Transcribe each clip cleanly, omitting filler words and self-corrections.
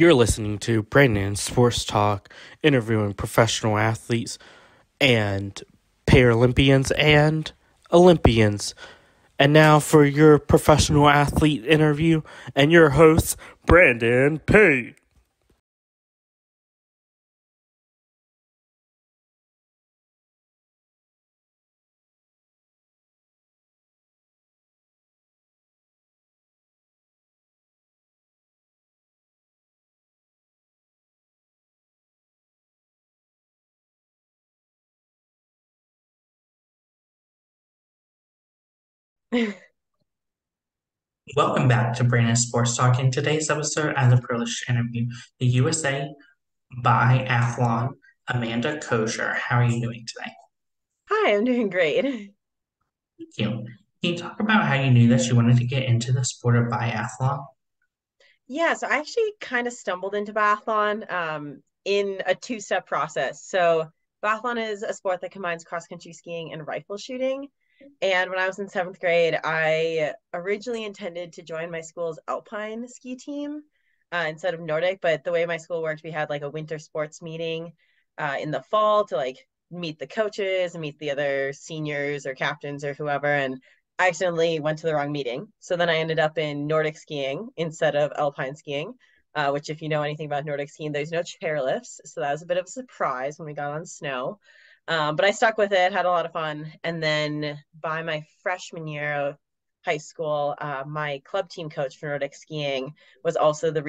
You're listening to Brandon Sports Talk, interviewing professional athletes and Paralympians and Olympians. And now for your professional athlete interview and your host, Brandon P. Welcome back to Brandon Sports Talk. In today's episode, I have the privilege to interview the USA Biathlon, Amanda Kocher. How are you doing today? Hi, I'm doing great. Thank you. Can you talk about how you knew that you wanted to get into the sport of biathlon? Yeah, so I actually kind of stumbled into biathlon in a two-step process. So biathlon is a sport that combines cross-country skiing and rifle shooting. And when I was in seventh grade, I originally intended to join my school's alpine ski team instead of Nordic. But the way my school worked, we had like a winter sports meeting in the fall to like meet the coaches and meet the other seniors or captains or whoever. And I accidentally went to the wrong meeting. So then I ended up in Nordic skiing instead of alpine skiing, which, if you know anything about Nordic skiing, there's no chairlifts. So that was a bit of a surprise when we got on snow. But I stuck with it, had a lot of fun. And then by my freshman year of high school, my club team coach for Nordic skiing was also the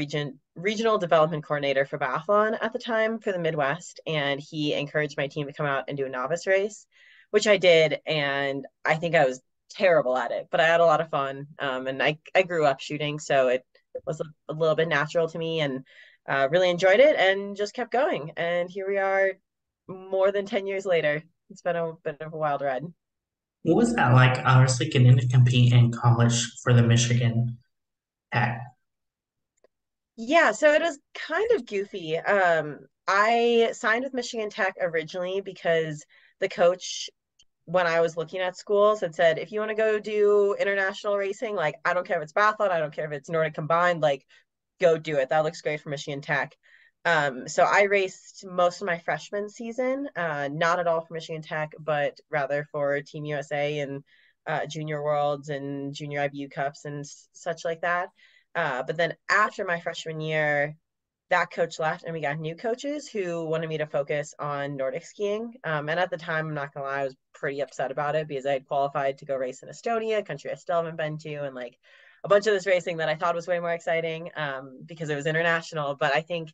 regional development coordinator for biathlon at the time for the Midwest. And he encouraged my team to come out and do a novice race, which I did. And I think I was terrible at it, but I had a lot of fun. And I grew up shooting, so it was a little bit natural to me and really enjoyed it and just kept going. And here we are more than 10 years later. It's been a bit of a wild ride. What was that like, obviously, getting to compete in college for the Michigan Tech? Yeah, so it was kind of goofy. I signed with Michigan Tech originally because the coach, when I was looking at schools, had said, if you want to go do international racing, like, I don't care if it's biathlon, I don't care if it's Nordic combined, like, go do it. That looks great for Michigan Tech. So I raced most of my freshman season, not at all for Michigan Tech, but rather for Team USA and Junior Worlds and Junior IBU Cups and such like that. But then after my freshman year, that coach left and we got new coaches who wanted me to focus on Nordic skiing. And at the time, I'm not gonna lie, I was pretty upset about it because I had qualified to go race in Estonia, a country I still haven't been to, and like a bunch of this racing that I thought was way more exciting because it was international. But I think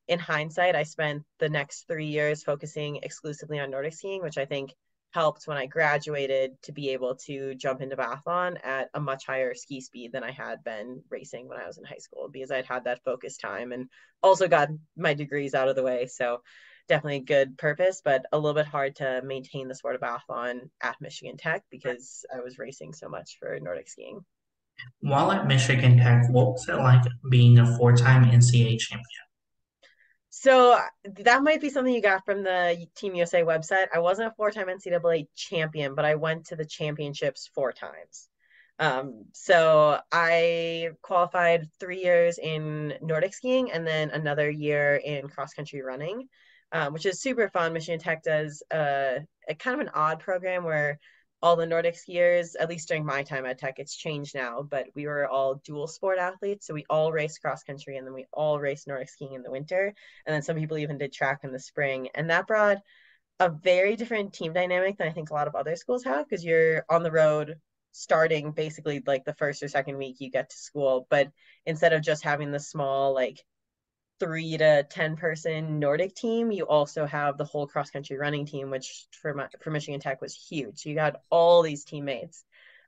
in hindsight, I spent the next 3 years focusing exclusively on Nordic skiing, which I think helped when I graduated to be able to jump into biathlon at a much higher ski speed than I had been racing when I was in high school because I'd had that focus time and also got my degrees out of the way. So definitely good purpose, but a little bit hard to maintain the sport of biathlon at Michigan Tech because I was racing so much for Nordic skiing. While at Michigan Tech, what was it like being a four-time NCAA champion? So that might be something you got from the Team USA website. I wasn't a four-time NCAA champion, but I went to the championships 4 times. So I qualified 3 years in Nordic skiing and then another year in cross country running, which is super fun. Michigan Tech does a kind of an odd program where all the Nordic skiers, at least during my time at Tech, it's changed now, but we were all dual sport athletes. So we all raced cross country and then we all raced Nordic skiing in the winter. And then some people even did track in the spring. And that brought a very different team dynamic than I think a lot of other schools have because you're on the road starting basically like the first or second week you get to school. But instead of just having the small, like 3 to 10 person Nordic team, you also have the whole cross country running team, which for Michigan Tech was huge. So you got all these teammates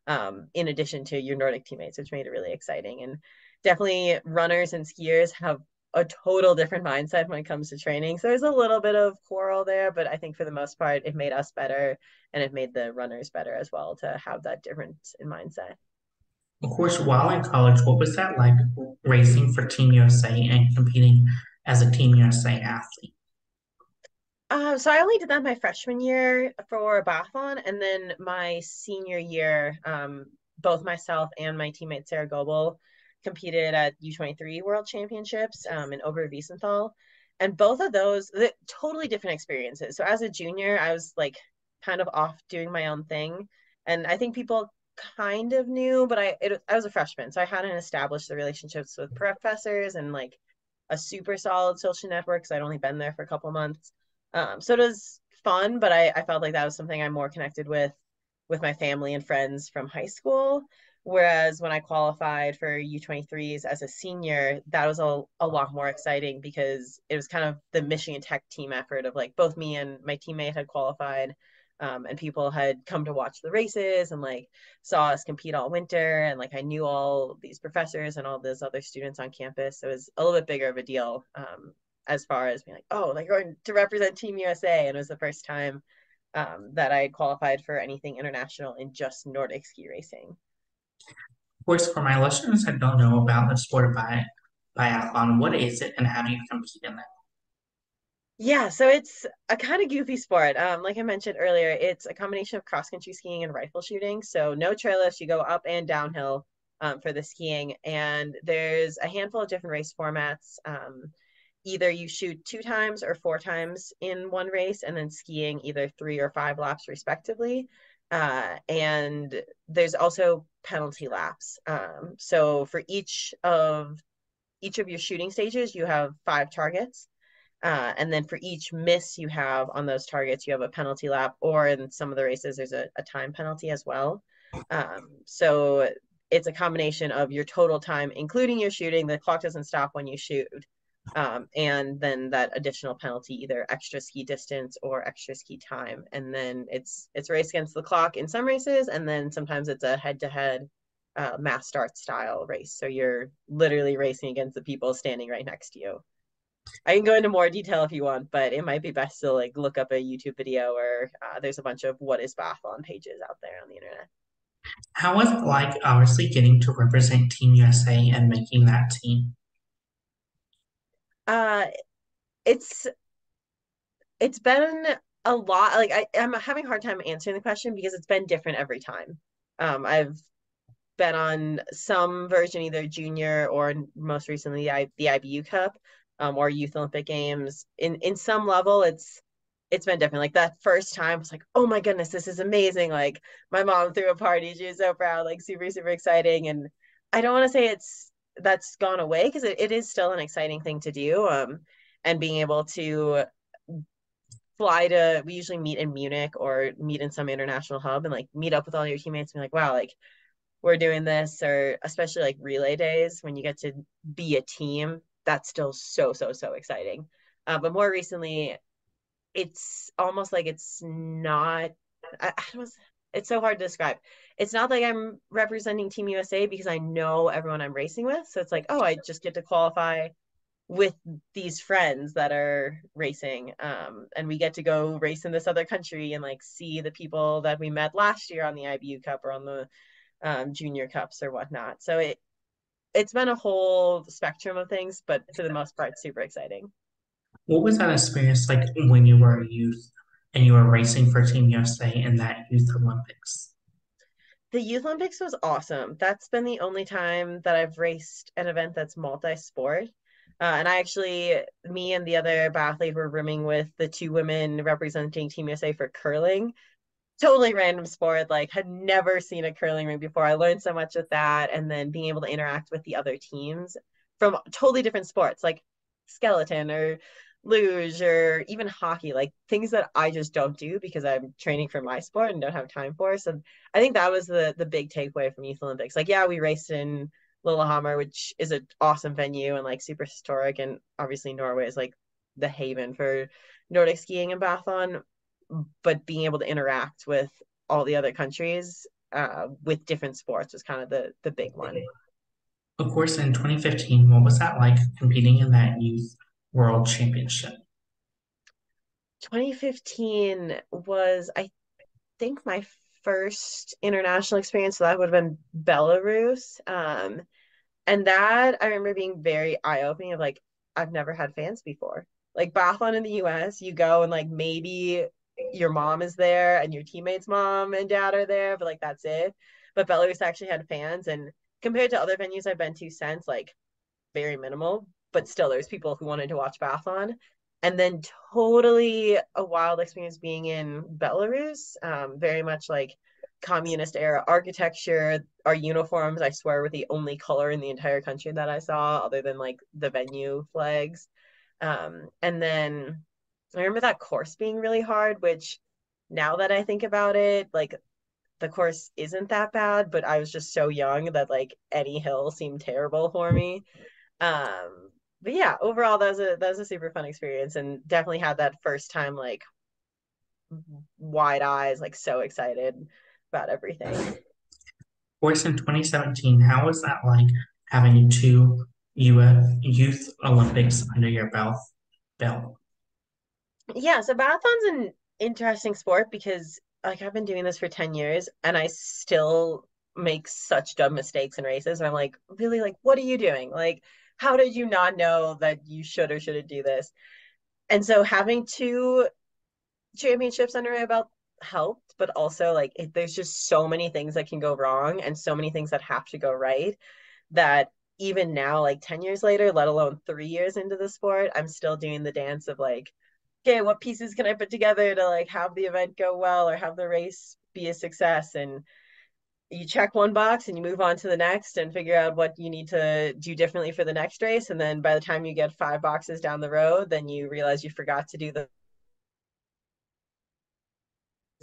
in addition to your Nordic teammates, which made it really exciting. And definitely runners and skiers have a total different mindset when it comes to training. So there's a little bit of quarrel there, but I think for the most part, it made us better and it made the runners better as well to have that difference in mindset. Of course, while in college, what was that like racing for Team USA and competing as a Team USA athlete? So I only did that my freshman year for biathlon, and then my senior year, both myself and my teammate Sarah Goebel competed at U23 World Championships in Oberwiesenthal. And both of those, totally different experiences. So as a junior, I was like kind of off doing my own thing. And I think people kind of knew, but I was a freshman, so I hadn't established the relationships with professors and like a super solid social network. So I'd only been there for a couple months. So it was fun, but I felt like that was something I'm more connected with my family and friends from high school. Whereas when I qualified for U23s as a senior, that was a lot more exciting because it was kind of the Michigan Tech team effort of like both me and my teammate had qualified, and people had come to watch the races and like saw us compete all winter. And like I knew all these professors and all those other students on campus. So it was a little bit bigger of a deal, as far as being like, oh, like going to represent Team USA. And it was the first time that I had qualified for anything international in just Nordic ski racing. Of course, for my listeners that don't know about the sport of biathlon, what is it and how do you compete in it? Yeah, so it's a kind of goofy sport. Like I mentioned earlier, it's a combination of cross country skiing and rifle shooting. So no chairlifts, you go up and downhill for the skiing, and there's a handful of different race formats. Either you shoot 2 times or 4 times in one race, and then skiing either 3 or 5 laps respectively. And there's also penalty laps. So for each of your shooting stages, you have 5 targets. And then for each miss you have on those targets, you have a penalty lap, or in some of the races, there's a time penalty as well. So it's a combination of your total time, including your shooting. The clock doesn't stop when you shoot. And then that additional penalty, either extra ski distance or extra ski time. And then it's a race against the clock in some races, and then sometimes it's a head-to-head mass start style race. So you're literally racing against the people standing right next to you. I can go into more detail if you want, but it might be best to like look up a YouTube video, or there's a bunch of what is biathlon pages out there on the internet. How was it like, obviously, getting to represent Team USA and making that team? Uh, it's it's been a lot. Like I'm having a hard time answering the question because it's been different every time. I've been on some version, either junior or most recently the IBU Cup, or Youth Olympic Games. In some level, it's been different. Like that first time, I was like, oh my goodness, this is amazing. Like my mom threw a party, she was so proud, like super super exciting. And I don't want to say that's gone away because it is still an exciting thing to do. And being able to fly to, we usually meet in Munich or meet in some international hub and like meet up with all your teammates and be like, wow, like we're doing this. Or especially like relay days when you get to be a team, that's still so so so exciting. But more recently, it's almost like it's not, I was, it's so hard to describe. It's not like I'm representing Team USA because I know everyone I'm racing with, so it's like, oh, I just get to qualify with these friends that are racing, and we get to go race in this other country and like see the people that we met last year on the IBU Cup or on the junior cups or whatnot. So it's been a whole spectrum of things, but for the most part, super exciting. What was that experience like when you were a youth and you were racing for Team USA in that Youth Olympics? The Youth Olympics was awesome. That's been the only time that I've raced an event that's multi-sport. And I actually, me and the other biathlete were rooming with the 2 women representing Team USA for curling. Totally random sport, like had never seen a curling ring before. I learned so much with that. And then being able to interact with the other teams from totally different sports, like skeleton or luge or even hockey, like things that I just don't do because I'm training for my sport and don't have time for. So I think that was the big takeaway from Youth Olympics. Like, yeah, we raced in Lillehammer, which is an awesome venue and like super historic, and obviously Norway is like the haven for Nordic skiing and biathlon. But being able to interact with all the other countries with different sports was kind of the big one. Of course, in 2015, what was that like competing in that Youth World Championship? 2015 was, I think, my first international experience. So that would have been Belarus. And that I remember being very eye-opening of like, I've never had fans before. Like biathlon in the US, you go and like maybe your mom is there and your teammates' mom and dad are there, but like that's it. But Belarus actually had fans, and compared to other venues I've been to since, like very minimal, but still there's people who wanted to watch Biathlon. And then totally a wild experience being in Belarus, very much like communist era architecture. Our uniforms, I swear, were the only color in the entire country that I saw, other than like the venue flags. And then I remember that course being really hard, which now that I think about it, like the course isn't that bad, but I was just so young that like any hill seemed terrible for me. But yeah, overall that was a super fun experience and definitely had that first time like wide eyes, like so excited about everything. Of course, in 2017, how was that like having two UF Youth Olympics under your belt? Yeah, so marathon's an interesting sport because like I've been doing this for 10 years and I still make such dumb mistakes in races. And I'm like, really, like, what are you doing? Like, how did you not know that you should or shouldn't do this? And so having two championships under my belt helped, but also like there's just so many things that can go wrong and so many things that have to go right that even now, like 10 years later, let alone 3 years into the sport, I'm still doing the dance of like, okay, what pieces can I put together to like have the event go well or have the race be a success? And you check one box and you move on to the next and figure out what you need to do differently for the next race. And then by the time you get 5 boxes down the road, then you realize you forgot to do the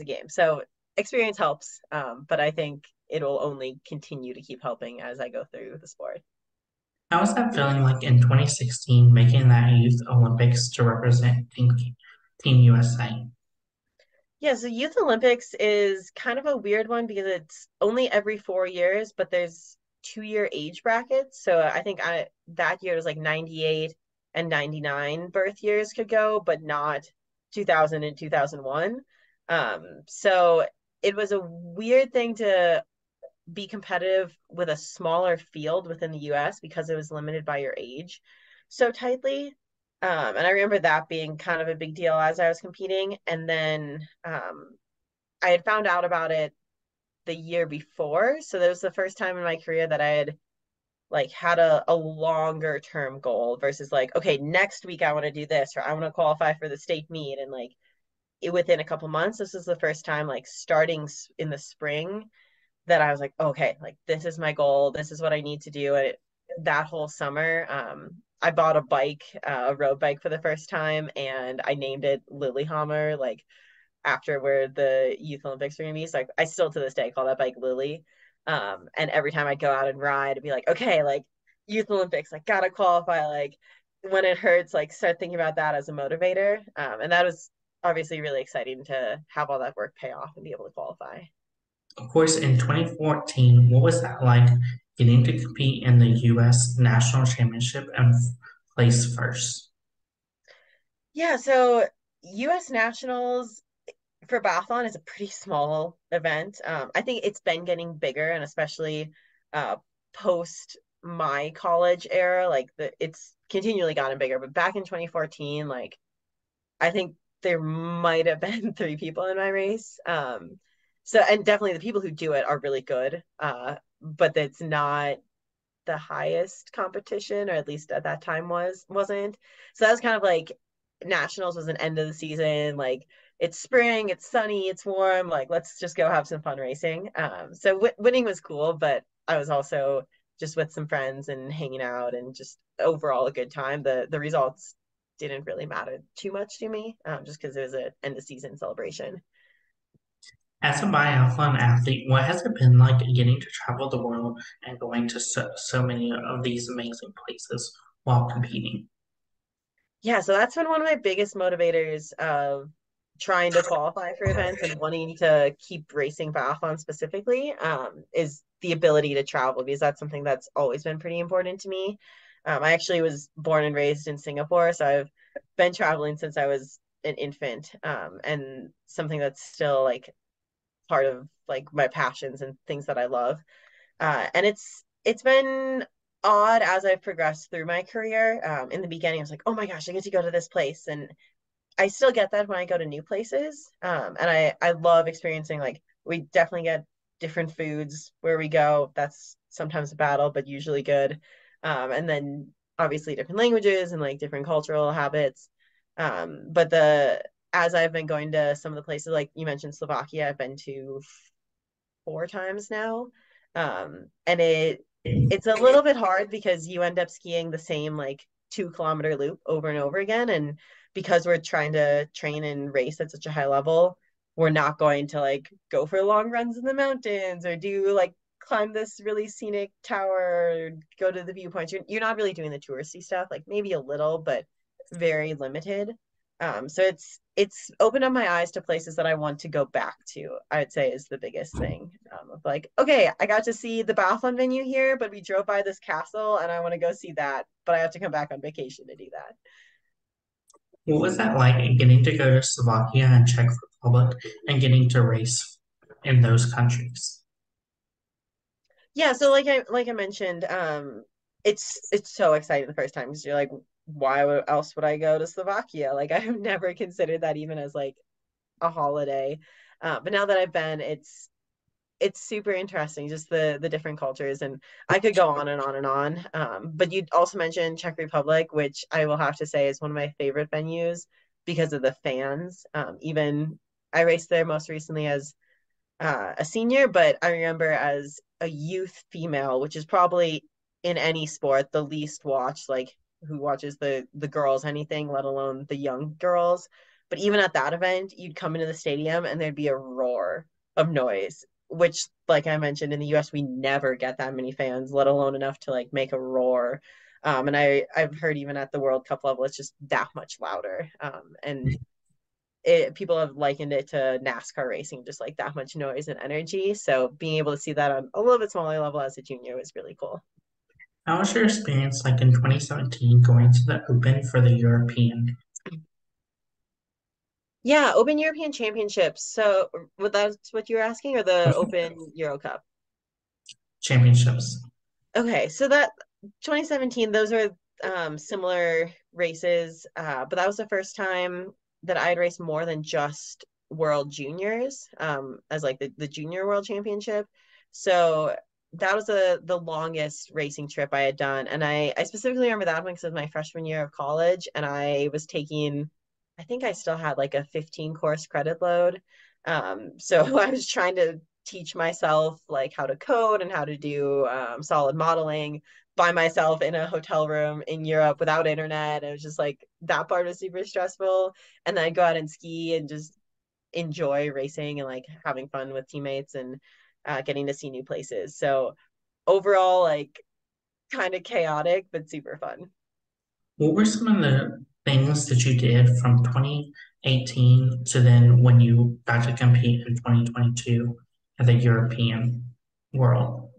game. So experience helps, but I think it'll only continue to keep helping as I go through the sport. How was that feeling like in 2016 making that Youth Olympics to represent Team USA? Yeah, so Youth Olympics is kind of a weird one because it's only every 4 years, but there's 2 year age brackets. So I think I that year was like 98 and 99 birth years could go, but not 2000 and 2001. So it was a weird thing to be competitive with a smaller field within the US because it was limited by your age so tightly. And I remember that being kind of a big deal as I was competing. And then I had found out about it the year before. So that was the first time in my career that I had like had a longer term goal versus like, okay, next week I want to do this or I want to qualify for the state meet. And like within a couple months, this was the first time like starting in the spring that I was like, okay, like this is my goal. This is what I need to do. And that whole summer, I bought a bike, a road bike for the first time, and I named it Lilyhammer, like after where the Youth Olympics were gonna be. So I still to this day call that bike Lily. And every time I go out and ride, I'd be like, okay, like Youth Olympics, like gotta qualify. Like when it hurts, like start thinking about that as a motivator. And that was obviously really exciting to have all that work pay off and be able to qualify. Of course, in 2014, what was that like getting to compete in the US National Championship and place first? Yeah, so US Nationals for Biathlon is a pretty small event. I think it's been getting bigger, and especially uh, post my college era, like it's continually gotten bigger. But back in 2014, like I think there might have been 3 people in my race. So and definitely the people who do it are really good. But it's not the highest competition, or at least at that time wasn't. So that was kind of like nationals was an end of the season. Like it's spring, it's sunny, it's warm. Like let's just go have some fun racing. So winning was cool, but I was also just with some friends and hanging out and just overall a good time. The results didn't really matter too much to me, just because it was an end of season celebration. As a biathlon athlete, what has it been like getting to travel the world and going to so many of these amazing places while competing? Yeah, so that's been one of my biggest motivators of trying to qualify for events and wanting to keep racing biathlon specifically, is the ability to travel because that's something that's always been pretty important to me. I actually was born and raised in Singapore, so I've been traveling since I was an infant, and something that's still like part of like my passions and things that I love. And it's been odd as I've progressed through my career. In the beginning, I was like, oh my gosh, I get to go to this place, and I still get that when I go to new places. And I love experiencing like we definitely get different foods where we go. That's sometimes a battle, but usually good. And then obviously different languages and like different cultural habits. But the as I've been going to some of the places like you mentioned Slovakia, I've been to 4 times now. And it's a little bit hard because you end up skiing the same like 2 kilometer loop over and over again. And because we're trying to train and race at such a high level, we're not going to like go for long runs in the mountains or do like climb this really scenic tower or go to the viewpoints. You're not really doing the touristy stuff, like maybe a little, but very limited. So it's opened up my eyes to places that I want to go back to, I would say is the biggest thing. Of like, okay, I got to see the Biathlon venue here, but we drove by this castle and I want to go see that, but I have to come back on vacation to do that. What was that like getting to go to Slovakia and Czech Republic and getting to race in those countries? Yeah, so like I mentioned, it's so exciting the first time because you're like, else would I go to Slovakia? Like I've never considered that even as like a holiday. But now that I've been, it's super interesting, just the different cultures, and I could go on and on and on. But you also mentioned Czech Republic, which I will have to say is one of my favorite venues because of the fans. Even I raced there most recently as a senior, but I remember as a youth female, which is probably in any sport the least watched, like who watches the girls anything, let alone the young girls. But even at that event, you'd come into the stadium and there'd be a roar of noise, which, like I mentioned, in the US, we never get that many fans, let alone enough to like make a roar. And I've heard even at the World Cup level, it's just that much louder. And people have likened it to NASCAR racing, just like that much noise and energy. So being able to see that on a little bit smaller level as a junior was really cool. How was your experience like in 2017 going to the Open for the European Yeah, Open European Championships. So that's what you were asking, or the Open Euro Cup? Championships? Okay, so that 2017, those are similar races, but that was the first time that I had raced more than just World Juniors, as like the Junior World Championship. So that was the longest racing trip I had done, and I specifically remember that one because it was my freshman year of college, and I was taking, I think I still had like a 15 course credit load. So I was trying to teach myself like how to code and how to do solid modeling by myself in a hotel room in Europe without internet. It was just like that part was super stressful. And then I go out and ski and just enjoy racing and like having fun with teammates and getting to see new places. So overall, like kind of chaotic, but super fun. What were some of the things that you did from 2018 to then when you got to compete in 2022 at the European World?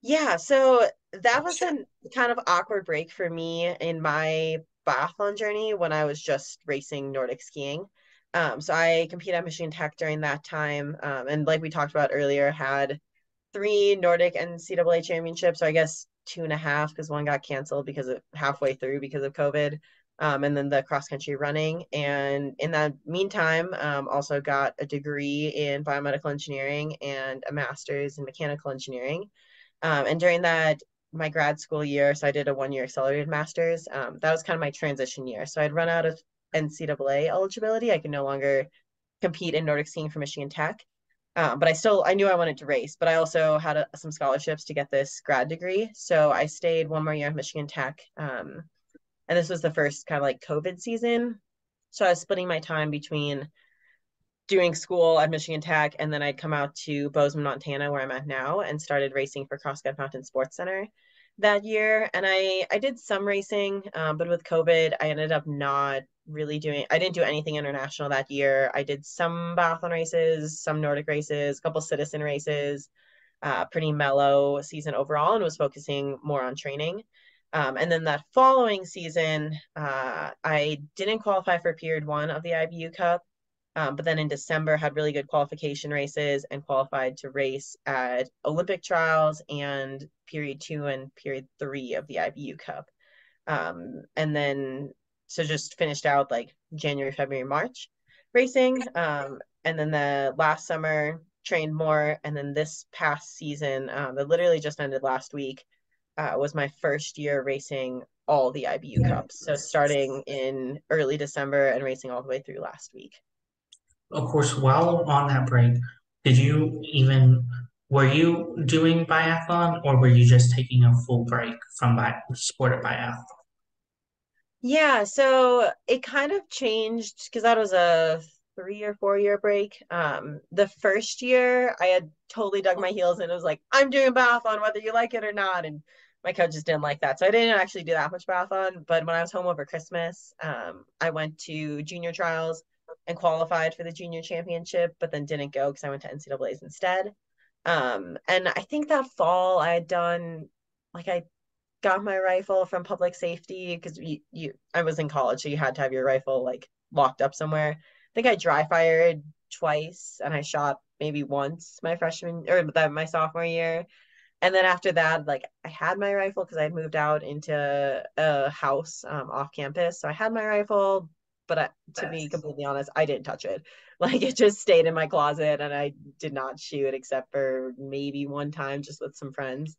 Yeah, so that was a kind of awkward break for me in my biathlon journey when I was just racing Nordic skiing. So I competed at Michigan Tech during that time, and like we talked about earlier, had 3 Nordic NCAA championships, or I guess 2.5 because one got canceled because of halfway through because of COVID, and then the cross country running. And in that meantime, also got a degree in biomedical engineering and a master's in mechanical engineering. And during that, my grad school year, so I did a 1 year accelerated master's. That was kind of my transition year. So I'd run out of NCAA eligibility. I could no longer compete in Nordic skiing for Michigan Tech. But I knew I wanted to race, but I also had some scholarships to get this grad degree. So I stayed 1 more year at Michigan Tech. And this was the first kind of like COVID season. So I was splitting my time between doing school at Michigan Tech, and then I'd come out to Bozeman, Montana, where I'm at now, and started racing for Crosscut Mountain Sports Center that year. And I did some racing, but with COVID, I ended up not really doing. I didn't do anything international that year. I did some biathlon races, some Nordic races, a couple citizen races. Pretty mellow season overall, and was focusing more on training. And then that following season, I didn't qualify for period one of the IBU Cup. But then in December, had really good qualification races and qualified to race at Olympic trials and period two and period three of the IBU Cup. And then, so just finished out like January, February, March racing. And then the last summer, trained more. And then this past season, that literally just ended last week, was my first year racing all the IBU Cups. So starting in early December and racing all the way through last week. Of course, while on that break, did you even were you doing biathlon or were you just taking a full break from the sport of biathlon? Yeah, so it kind of changed because that was a 3 or 4 year break. The first year I had totally dug my heels in. It was like, I'm doing biathlon whether you like it or not. And my coaches didn't like that. So I didn't actually do that much biathlon. But when I was home over Christmas, I went to junior trials and qualified for the junior championship, but then didn't go because I went to NCAA's instead. And I think that fall I had done like I got my rifle from public safety because I was in college, so you had to have your rifle like locked up somewhere. I think I dry fired twice and I shot maybe once my freshman or my sophomore year. And then after that, like I had my rifle because I had moved out into a house off campus. So I had my rifle, but to be completely honest, I didn't touch it. Like it just stayed in my closet and I did not shoot except for maybe one time just with some friends.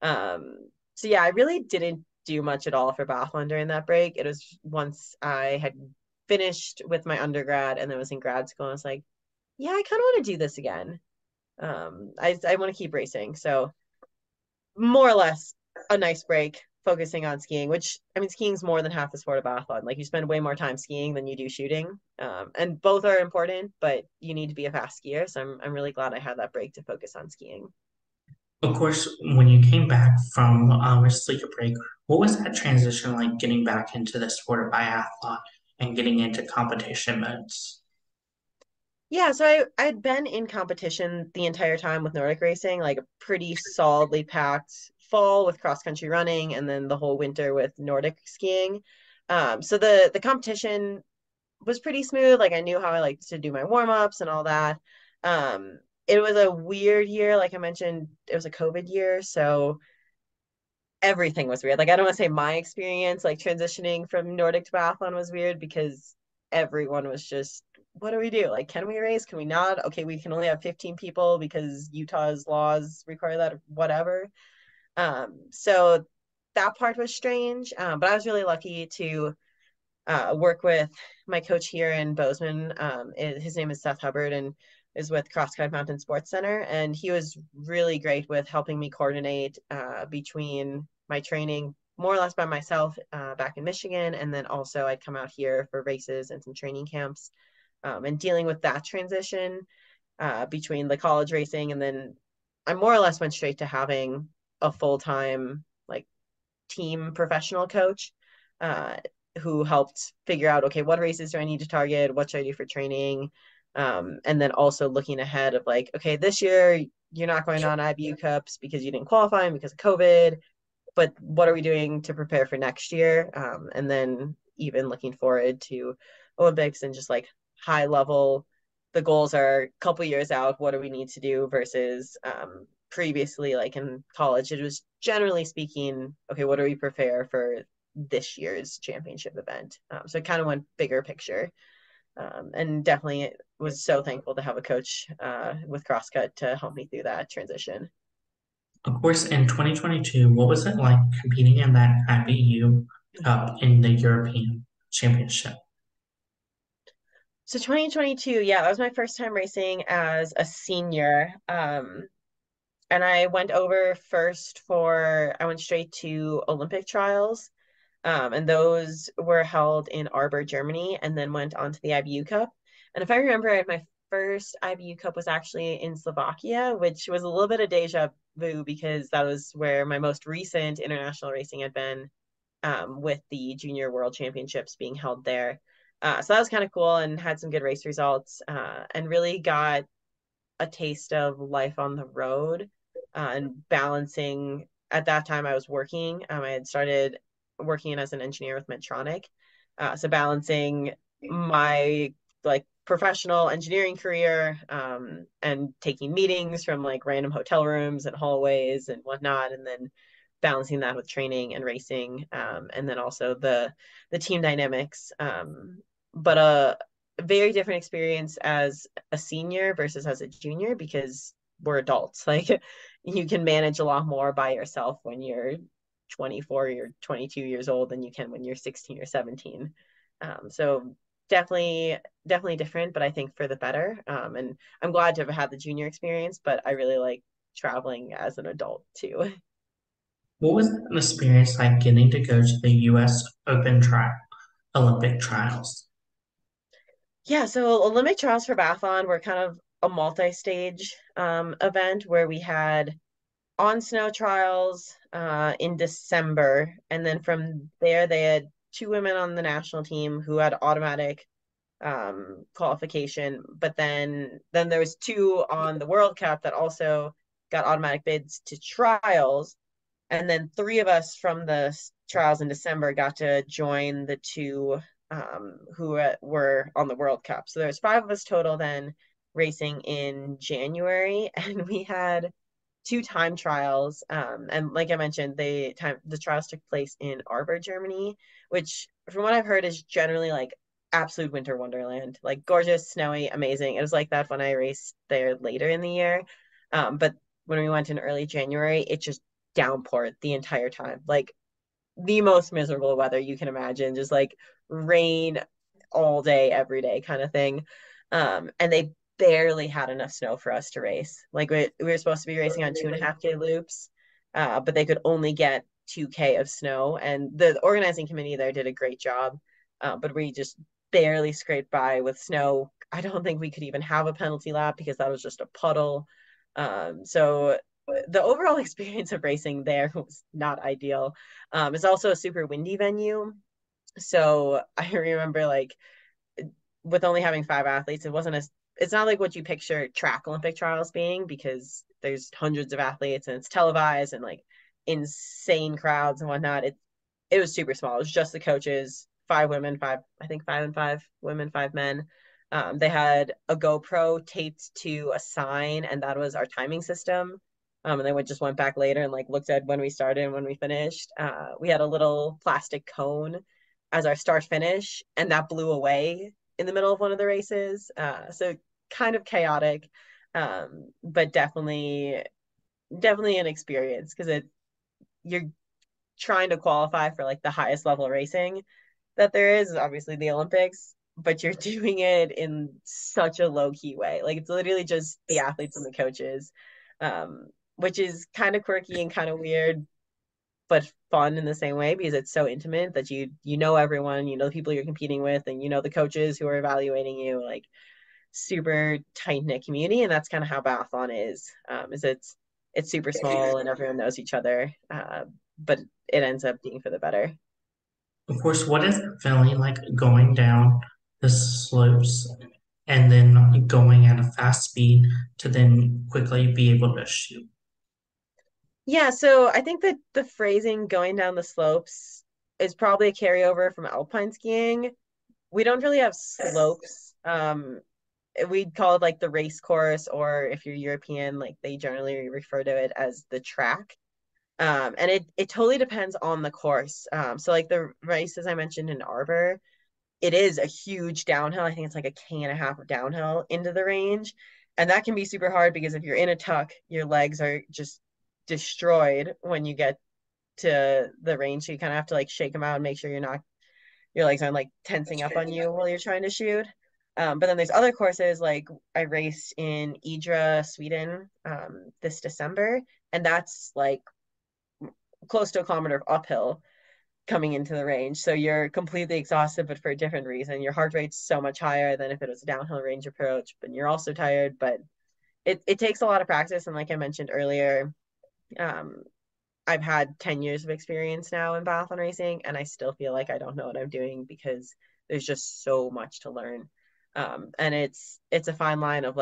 Um, so yeah, I really didn't do much at all for biathlon during that break. It was once I had finished with my undergrad and then was in grad school, and I was like, yeah, I kind of want to do this again. I want to keep racing. So more or less a nice break focusing on skiing, which I mean, skiing's more than half the sport of biathlon. Like you spend way more time skiing than you do shooting. And both are important, but you need to be a fast skier. So I'm really glad I had that break to focus on skiing. Of course, when you came back from a sleeper break, what was that transition like getting back into the sport of biathlon and getting into competition modes? Yeah, so I'd been in competition the entire time with Nordic racing, like a pretty solidly packed fall with cross country running, and then the whole winter with Nordic skiing. So the competition was pretty smooth. Like I knew how I liked to do my warm ups and all that. It was a weird year, like I mentioned, it was a COVID year, so everything was weird. Like I don't want to say my experience like transitioning from Nordic to biathlon was weird because everyone was just, what do we do? Like, can we race? Can we not? Okay, we can only have 15 people because Utah's laws require that or whatever. So that part was strange. But I was really lucky to work with my coach here in Bozeman. His name is Seth Hubbard and is with Crosscut Mountain Sports Center. And he was really great with helping me coordinate between my training more or less by myself back in Michigan. And then also I'd come out here for races and some training camps and dealing with that transition between the college racing. And then I more or less went straight to having a full-time like team professional coach uh, who helped figure out, okay, what races do I need to target? What should I do for training? And then also looking ahead of like, okay, this year you're not going on IBU Cups because you didn't qualify and because of COVID, but what are we doing to prepare for next year? And then even looking forward to Olympics and just like high level, the goals are a couple years out. What do we need to do versus previously, like in college, it was generally speaking, okay, what do we prepare for this year's championship event? So it kind of went bigger picture. And definitely was so thankful to have a coach with CrossCut to help me through that transition. Of course, in 2022, what was it like competing in that IBU Cup in the European Championship? So 2022, yeah, that was my first time racing as a senior. And I went over first I went straight to Olympic trials. And those were held in Arbor, Germany, and then went on to the IBU Cup. And if I remember right, my first IBU Cup was actually in Slovakia, which was a little bit of deja vu because that was where my most recent international racing had been with the Junior World Championships being held there. So that was kind of cool and had some good race results and really got a taste of life on the road and balancing. At that time, I was working. I had started working as an engineer with Medtronic, so balancing my like professional engineering career and taking meetings from like random hotel rooms and hallways and whatnot, and then balancing that with training and racing, and then also the team dynamics. But very different experience as a senior versus as a junior because we're adults. Like you can manage a lot more by yourself when you're 24 or 22 years old than you can when you're 16 or 17. So definitely different, but I think for the better. And I'm glad to have had the junior experience, but I really like traveling as an adult too. What was an experience like getting to go to the U.S. Open Olympic trials? Yeah, so Olympic trials for Biathlon were kind of a multi-stage event where we had on snow trials in December, and then from there they had two women on the national team who had automatic qualification, but then there was two on the World Cup that also got automatic bids to trials, and then three of us from the trials in December got to join the two who were on the World Cup. So there was five of us total then racing in January, and we had two time trials. And like I mentioned, the trials took place in Arbor, Germany, which from what I've heard is generally like absolute winter wonderland, like gorgeous, snowy, amazing. It was like that when I raced there later in the year. But when we went in early January, it just downpoured the entire time. Like the most miserable weather you can imagine, just like rain all day, every day kind of thing. And they barely had enough snow for us to race. Like we were supposed to be racing on 2.5K loops, but they could only get 2K of snow. And the organizing committee there did a great job, but we just barely scraped by with snow. I don't think we could even have a penalty lap because that was just a puddle. So the overall experience of racing there was not ideal. It's also a super windy venue. So I remember like with only having five athletes, it's not like what you picture track Olympic trials being because there's hundreds of athletes and it's televised and like insane crowds and whatnot. It was super small. It was just the coaches, five women, I think five and five women, five men. They had a GoPro taped to a sign, and that was our timing system. And then we just went back later and like looked at when we started and when we finished. We had a little plastic cone as our start finish, and that blew away in the middle of one of the races. So kind of chaotic, but definitely an experience because you're trying to qualify for like the highest level racing that there is obviously the Olympics, but you're doing it in such a low key way. Like it's literally just the athletes and the coaches, which is kind of quirky and kind of weird, but fun in the same way because it's so intimate that you know everyone, you know the people you're competing with, and you know the coaches who are evaluating you. Like super tight knit community, and that's kind of how biathlon is. It's super small and everyone knows each other, but it ends up being for the better. Of course, what is it feeling like going down the slopes and then going at a fast speed to then quickly be able to shoot? Yeah, so I think that the phrasing going down the slopes is probably a carryover from alpine skiing. We don't really have slopes. We'd call it like the race course, or if you're European, like they generally refer to it as the track. And it totally depends on the course. So like the races I mentioned in Arbor, it is a huge downhill. I think it's like a K and a half of downhill into the range. And that can be super hard because if you're in a tuck, your legs are just destroyed when you get to the range. So you kind of have to like shake them out and make sure your legs aren't like tensing up on you while you're trying to shoot. But then there's other courses like I raced in Idre, Sweden, this December, and that's like close to a kilometer of uphill coming into the range. So you're completely exhausted, but for a different reason. Your heart rate's so much higher than if it was a downhill range approach, but you're also tired. But it takes a lot of practice. And like I mentioned earlier, um, I've had 10 years of experience now in biathlon racing, and I still feel like I don't know what I'm doing because there's just so much to learn. And it's a fine line of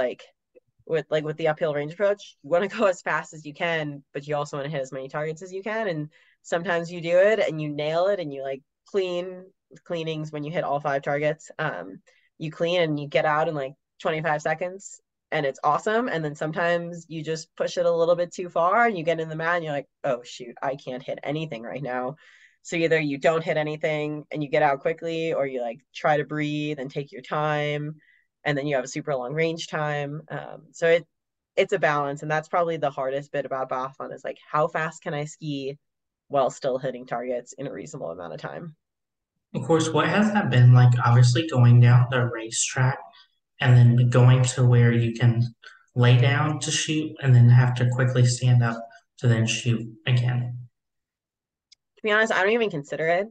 with the uphill range approach, you want to go as fast as you can, but you also want to hit as many targets as you can. And sometimes you do it and you nail it and you like cleanings when you hit all five targets. You clean and you get out in like 25 seconds and it's awesome. And then sometimes you just push it a little bit too far and you get in the mat and you're like, oh shoot, I can't hit anything right now. So either you don't hit anything and you get out quickly, or you like try to breathe and take your time, and then you have a super long range time. So it's a balance, and that's probably the hardest bit about biathlon is like how fast can I ski while still hitting targets in a reasonable amount of time. Of course, what has that been like? Obviously, going down the racetrack and then going to where you can lay down to shoot and then have to quickly stand up to then shoot again. To be honest, I don't even consider it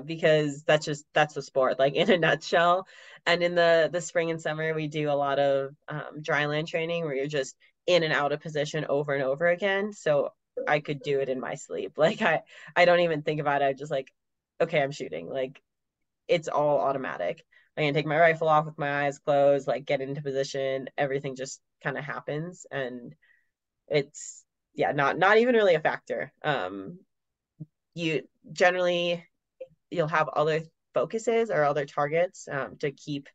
because that's the sport, like in a nutshell. And in the spring and summer, we do a lot of dry land training where you're just in and out of position over and over again. So I could do it in my sleep. Like I don't even think about it. I'm just like, okay, I'm shooting. Like it's all automatic. I can take my rifle off with my eyes closed, like get into position. Everything just kind of happens, and it's yeah, not even really a factor. You generally you'll have other focuses or other targets to keep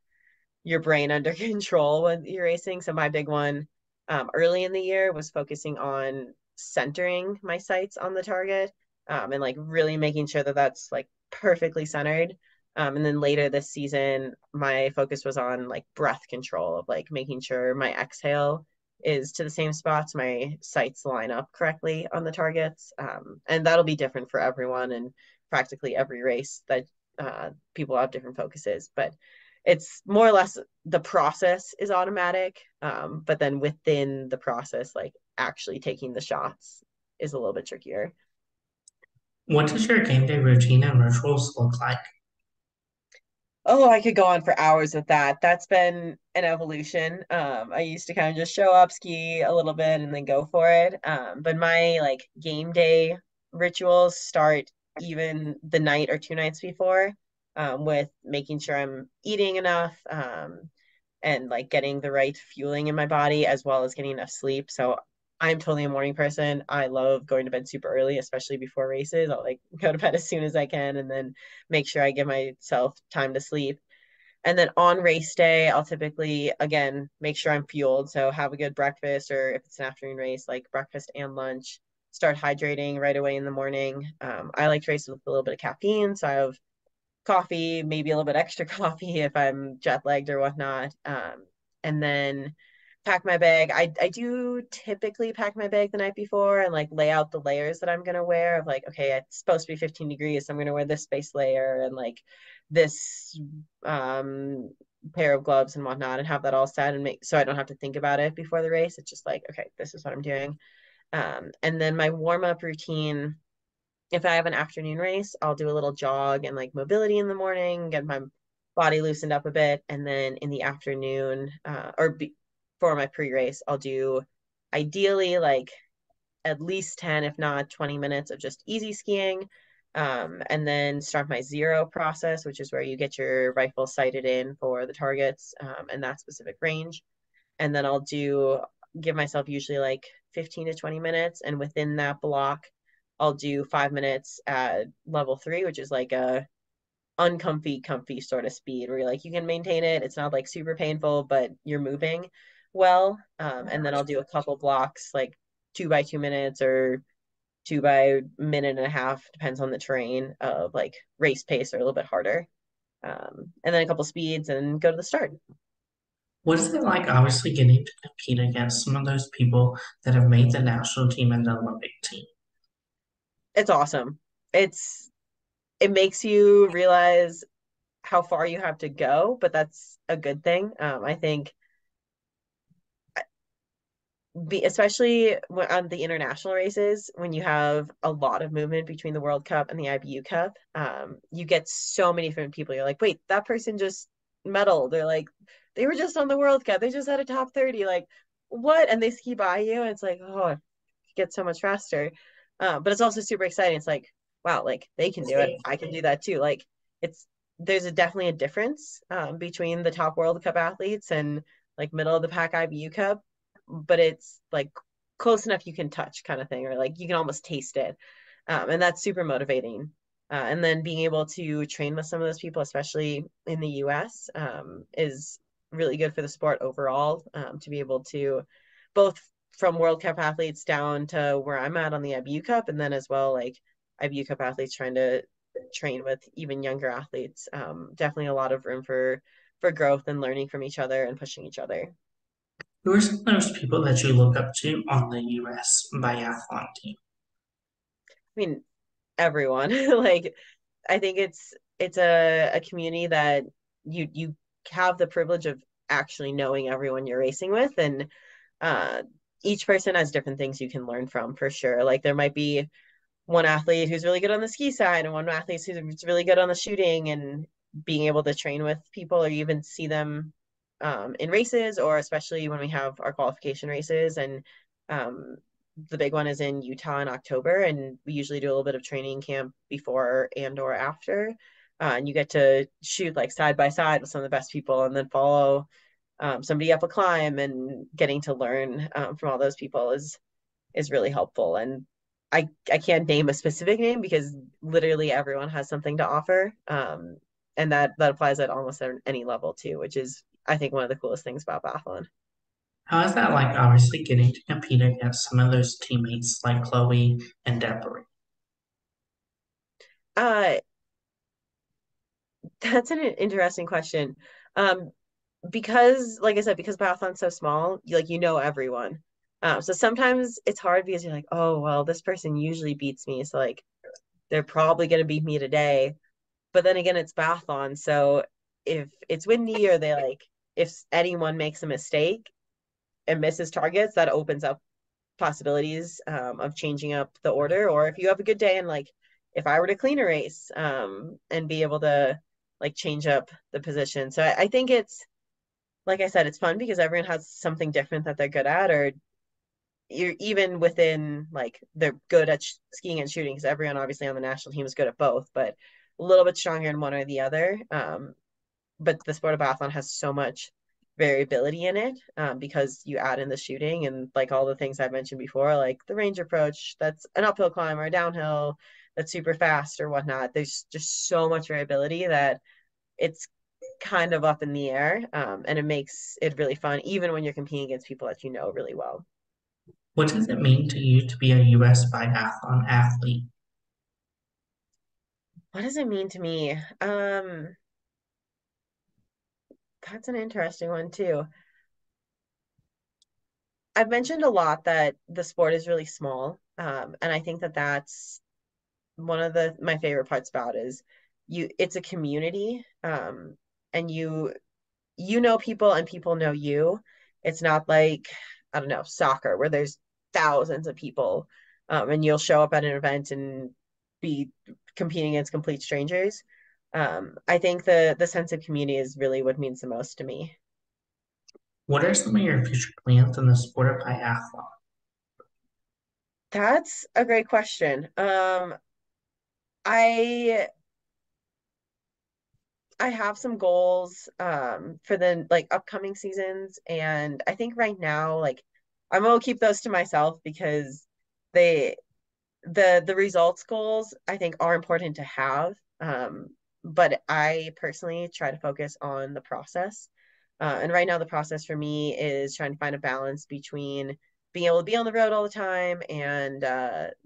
your brain under control when you're racing. So my big one early in the year was focusing on centering my sights on the target and like really making sure that that's like perfectly centered. And then later this season, my focus was on like breath control of like making sure my exhale is to the same spots, my sights line up correctly on the targets. And that'll be different for everyone and practically every race that people have different focuses. But it's more or less the process is automatic, but then within the process, like actually taking the shots is a little bit trickier. What does your game day routine and rituals look like? Oh, I could go on for hours with that. That's been an evolution. I used to kind of just show up, ski a little bit, and then go for it. But my like game day rituals start even the night or 2 nights before, with making sure I'm eating enough, and like getting the right fueling in my body as well as getting enough sleep. So I'm totally a morning person. I love going to bed super early, especially before races. I'll like go to bed as soon as I can and then make sure I give myself time to sleep. And then on race day, I'll typically, again, make sure I'm fueled. So have a good breakfast, or if it's an afternoon race, like breakfast and lunch. Start hydrating right away in the morning. I like to race with a little bit of caffeine. So I have coffee, maybe a little bit extra coffee if I'm jet lagged or whatnot. And then pack my bag. I do typically pack my bag the night before and like lay out the layers that I'm gonna wear of like, okay, it's supposed to be 15 degrees, so I'm gonna wear this space layer and like this pair of gloves and whatnot and have that all set and make so I don't have to think about it before the race. It's just like, okay, this is what I'm doing. And then my warm-up routine, if I have an afternoon race, I'll do a little jog and like mobility in the morning, get my body loosened up a bit. And then in the afternoon, for my pre race, I'll do ideally like at least 10, if not 20 minutes of just easy skiing. And then start my zero process, which is where you get your rifle sighted in for the targets and that specific range. And then give myself usually like 15 to 20 minutes. And within that block, I'll do 5 minutes at level 3, which is like a uncomfy, comfy sort of speed where you're like, you can maintain it. It's not like super painful, but you're moving well. And then I'll do a couple blocks, like 2 by 2 minutes or 2 by a minute and a half, depends on the terrain of like race pace or a little bit harder. And then a couple speeds and go to the start. What is it like, obviously, getting to compete against some of those people that have made the national team and the Olympic team? It's awesome. It's it makes you realize how far you have to go, but that's a good thing. I think, especially on the international races, when you have a lot of movement between the World Cup and the IBU Cup, you get so many different people. You're like, wait, that person just medaled. They're like, they were just on the World Cup. They just had a top 30. Like, what? And they ski by you. And it's like, oh, it gets so much faster. But it's also super exciting. It's like, wow, like they can do it. I can do that too. Like, it's definitely a difference between the top World Cup athletes and like middle of the pack IBU Cup, but it's like close enough you can touch kind of thing, or like you can almost taste it. And that's super motivating. And then being able to train with some of those people, especially in the US, is really good for the sport overall, to be able to both from World Cup athletes down to where I'm at on the IBU Cup, and then as well, like IBU Cup athletes trying to train with even younger athletes. Definitely a lot of room for growth and learning from each other and pushing each other. Who are some of those people that you look up to on the U.S. biathlon team? I mean, everyone. Like I think it's a community that you have the privilege of actually knowing everyone you're racing with, and uh each person has different things you can learn from for sure. Like there might be one athlete who's really good on the ski side and one athlete who's really good on the shooting, and being able to train with people or even see them in races, or especially when we have our qualification races. And um, the big one is in Utah in October, and we usually do a little bit of training camp before and or after. And you get to shoot like side by side with some of the best people and then follow somebody up a climb, and getting to learn from all those people is really helpful. And I can't name a specific name because literally everyone has something to offer. And that applies at almost any level too, which is I think one of the coolest things about Biathlon. How is that like obviously getting to compete against some of those teammates like Chloe and Deborah? Uh, that's an interesting question. Um, because like I said, because Biathlon's so small, you know everyone. So sometimes it's hard because you're like, oh well, this person usually beats me, so like they're probably gonna beat me today. But then again, it's Biathlon, so if it's windy or if anyone makes a mistake and misses targets, that opens up possibilities of changing up the order. Or if you have a good day and like if I were to clean a race and be able to like change up the position. So I think it's like I said, it's fun because everyone has something different that they're good at, or you're even within like they're good at skiing and shooting because everyone obviously on the national team is good at both, but a little bit stronger in one or the other. But the sport of biathlon has so much variability in it because you add in the shooting and like all the things I've mentioned before, like the range approach, that's an uphill climb or a downhill that's super fast or whatnot. There's just so much variability that it's kind of up in the air, and it makes it really fun, even when you're competing against people that you know really well. What does it mean to you to be a U.S. biathlon athlete? What does it mean to me? That's an interesting one too. I've mentioned a lot that the sport is really small, and I think that that's one of the my favorite parts about it is it's a community, and you know people and people know you. It's not like, I don't know, soccer where there's thousands of people, and you'll show up at an event and be competing against complete strangers. I think the sense of community is really what means the most to me. What are some of your future plans in the sport of biathlon? That's a great question. I I have some goals for the like upcoming seasons, and I think right now like I'm gonna keep those to myself because they the results goals I think are important to have. But I personally try to focus on the process. And right now the process for me is trying to find a balance between being able to be on the road all the time and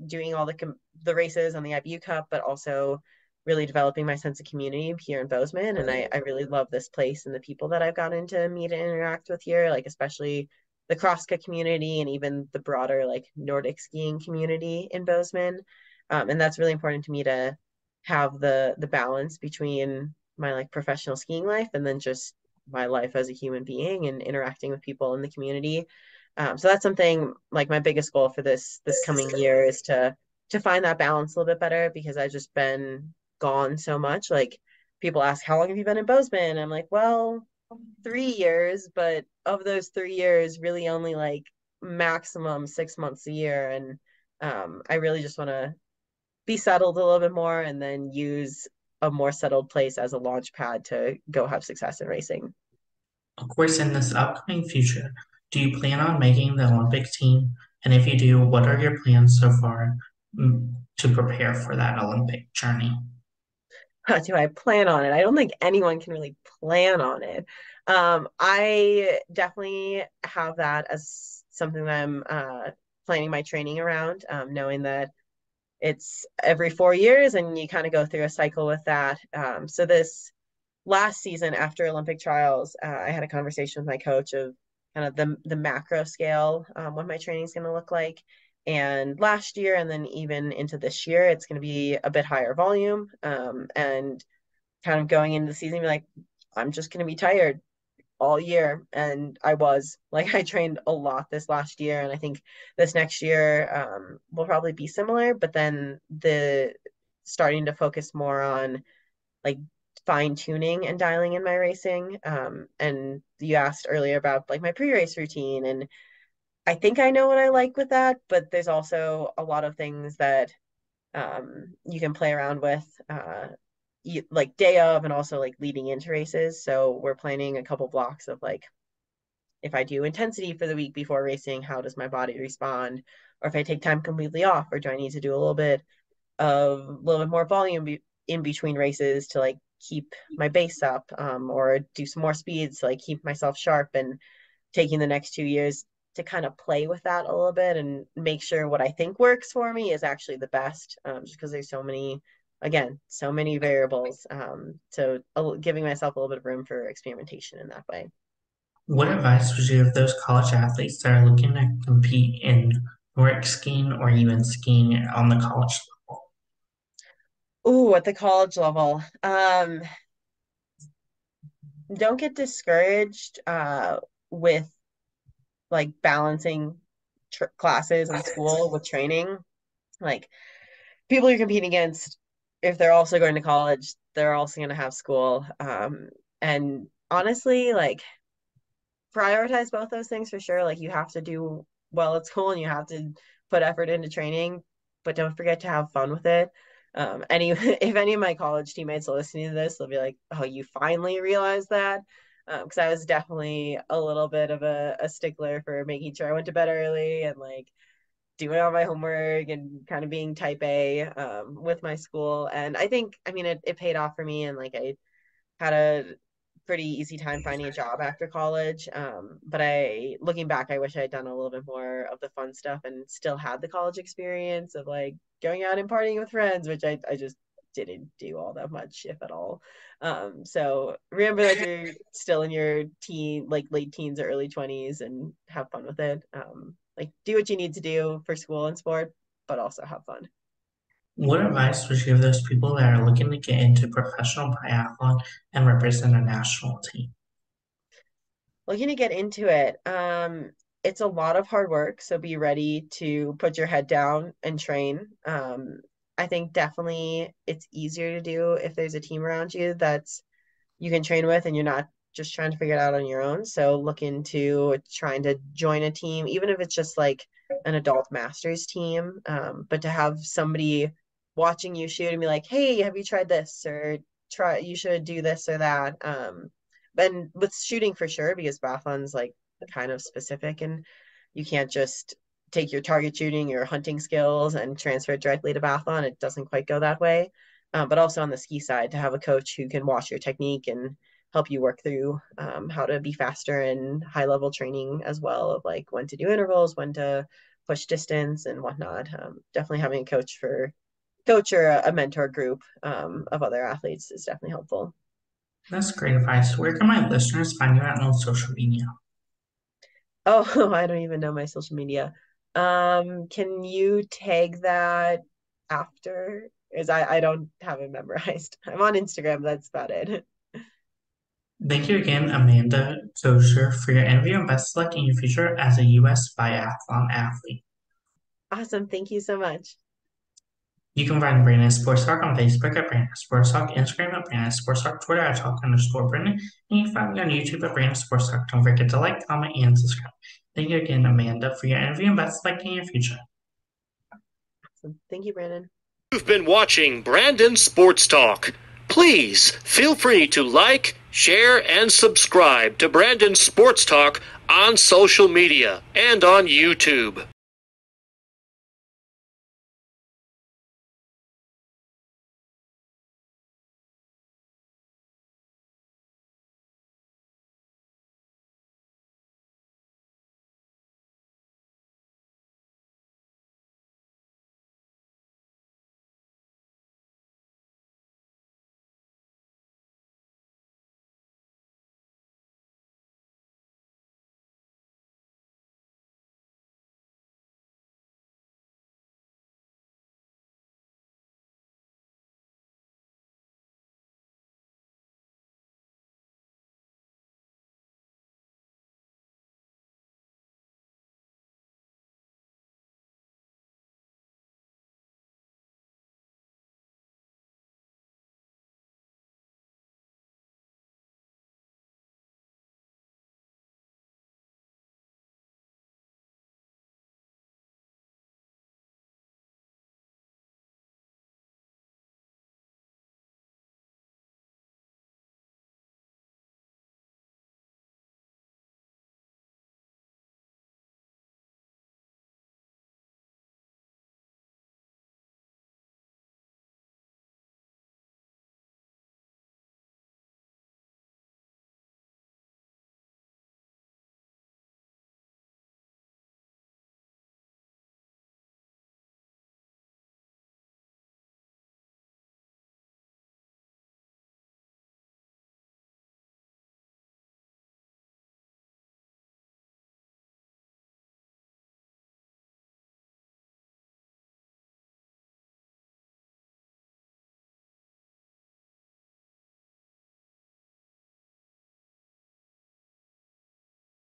doing all the races on the IBU Cup, but also really developing my sense of community here in Bozeman. And I really love this place and the people that I've gotten to meet and interact with here, like especially the CrossFit community and even the broader like Nordic skiing community in Bozeman. And that's really important to me to have the balance between my like professional skiing life and then just my life as a human being and interacting with people in the community. So that's something like my biggest goal for this coming year is to find that balance a little bit better because I've just been gone so much. Like people ask, how long have you been in Bozeman? I'm like, well, 3 years, but of those 3 years, really only like maximum 6 months a year. And I really just want to be settled a little bit more and then use a more settled place as a launch pad to go have success in racing. Of course, in this upcoming future, do you plan on making the Olympic team? And if you do, what are your plans so far to prepare for that Olympic journey? Do I plan on it? I don't think anyone can really plan on it. I definitely have that as something that I'm planning my training around, knowing that it's every 4 years, and you kind of go through a cycle with that. So this last season after Olympic trials, I had a conversation with my coach of kind of the macro scale, what my training is going to look like. And last year, and then even into this year, it's going to be a bit higher volume. And kind of going into the season, be like, I'm just going to be tired all year. And I was like, I trained a lot this last year. And I think this next year will probably be similar, but then the starting to focus more on like fine tuning and dialing in my racing. And you asked earlier about like my pre-race routine, and I think I know what I like with that, but there's also a lot of things that you can play around with, like day of and also like leading into races. So we're planning a couple blocks of like, if I do intensity for the week before racing, how does my body respond? Or if I take time completely off, or do I need to do a little bit more volume in between races to like keep my base up, or do some more speeds to like keep myself sharp, and taking the next 2 years to kind of play with that a little bit and make sure what I think works for me is actually the best, just because there's so many, again, so many variables. So giving myself a little bit of room for experimentation in that way. What advice would you give those college athletes that are looking to compete in Nordic skiing or even skiing on the college level? Ooh, at the college level, don't get discouraged with like balancing classes and school with training. Like people you're competing against, if they're also going to college, they're also going to have school. And honestly, like prioritize both those things for sure. Like you have to do well at school and you have to put effort into training, but don't forget to have fun with it. If any of my college teammates are listening to this, they'll be like, "Oh, you finally realized that." Because I was definitely a little bit of a stickler for making sure I went to bed early and like doing all my homework and kind of being type A with my school. And I think, I mean, it paid off for me. And like I had a pretty easy time finding a job after college. But looking back, I wish I had done a little bit more of the fun stuff and still had the college experience of like going out and partying with friends, which I just didn't do all that much, if at all. So remember that you're still in your like late teens or early 20s, and have fun with it. Like do what you need to do for school and sport, but also have fun. What advice would you give those people that are looking to get into professional biathlon and represent a national team? Looking to get into it. It's a lot of hard work, so be ready to put your head down and train. I think definitely it's easier to do if there's a team around you that's you can train with and you're not just trying to figure it out on your own. So look into trying to join a team, even if it's just like an adult masters team. But to have somebody watching you shoot and be like, hey, have you tried this? Or you should do this or that. And with shooting for sure, because biathlon's like kind of specific, and you can't just take your target shooting or hunting skills and transfer it directly to biathlon. It doesn't quite go that way. But also on the ski side, to have a coach who can watch your technique and help you work through how to be faster and high level training as well, of like when to do intervals, when to push distance and whatnot. Definitely having a coach or a mentor group of other athletes is definitely helpful. That's great advice. Where can my listeners find you out on social media? Oh, I don't even know my social media. Can you tag that after? Because I don't have it memorized. I'm on Instagram, that's about it. Thank you again, Amanda Kautzer, for your interview and best of luck in your future as a U.S. biathlon athlete. Awesome. Thank you so much. You can find Brandon Sports Talk on Facebook at Brandon Sports Talk, Instagram at Brandon Sports Talk, Twitter at Talk_Brandon, and you can find me on YouTube at Brandon Sports Talk. Don't forget to like, comment, and subscribe. Thank you again, Amanda, for your interview and best of luck in your future. Awesome. Thank you, Brandon. You've been watching Brandon Sports Talk. Please feel free to like, share, and subscribe to Brandon Sports Talk on social media and on YouTube.